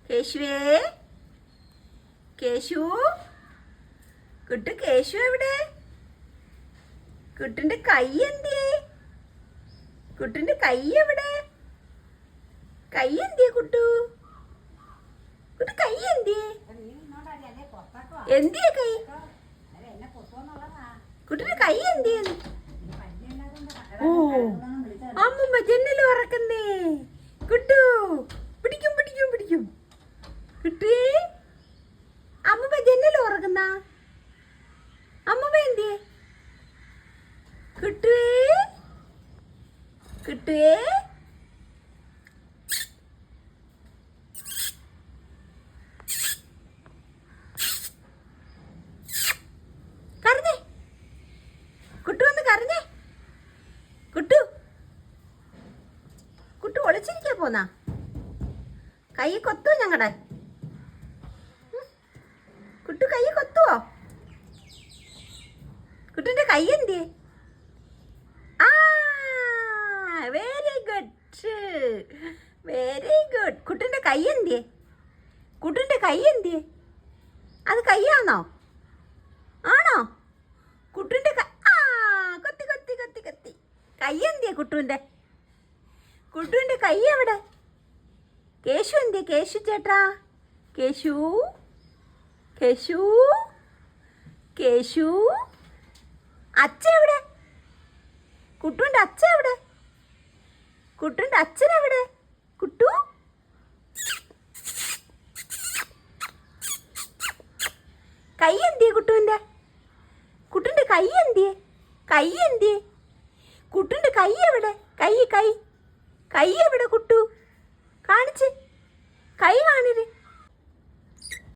കേശുവേ, കേശു, കുട്ടു, കേശു എവിടെ? കുട്ടിന്റെ കൈ എന്തിയേ? കുട്ടിന്റെ കൈ എവിടെ? കൈ എന്തിയേ കുട്ടു? കുട്ടു കൈ എന്തിയേ? എന്തിയേ കൈ? കുട്ടിന്റെ കൈ എന്തിയേ? ഓ, അമ്മൂമ്മ ജന്നല് തുറക്കുന്നേ. കുട്ടു പിടിക്കും പിടിക്കും പിടിക്കും. കുട്ടേ, അമ്മൂമ്മ ജന്നല് തുറക്കുന്ന. അമ്മൂമ്മ എന്തിയേ? കുട്ടുവേ, കുട്ടുവേ, കരഞ്ഞേ. കുട്ടു വന്ന് കരഞ്ഞേ. കുട്ടു, കുട്ടു ഒളിച്ചിരിക്കാ പോന്നാ? കൈ കൊത്തുവോ ഞങ്ങടെ? കുട്ടു കൈ കൊത്തുവോ? കുട്ടിന്റെ കൈ എന്തിയേ? ആ, വെരി ഗുഡ്, വെരി ഗുഡ്. കുട്ടിന്റെ കൈ എന്തിയേ? കുട്ടിന്റെ കൈ എന്തിയേ? അത് കൈയാണോ? ആണോ? കുട്ടിന്റെ കൊത്തി കൊത്തി കൊത്തി കൊത്തി. കൈ എന്തിയേ കുട്ടുവിന്റെ? കുട്ടുവിന്റെ കൈ എവിടെ? കേശു എന്തിയേ? കേശു ചേട്ടാ, കേശു, കേശു, കേശു. അച്ഛ എവിടെ? കുട്ടുവിന്റെ അച്ഛ എവിടെ? കുട്ടുവിന്റെ അച്ഛൻ എവിടെ? കുട്ടു, കൈ എന്തിയേ കുട്ടുവിന്റെ? കുട്ടിന്റെ കൈ എന്തിയേ? കൈ എന്തിയേ? കുട്ടിന്റെ കൈ എവിടെ? കൈ കൈ കൈ എവിടെ കുട്ടു? കാണിച്ച്, കൈ കാണിര്.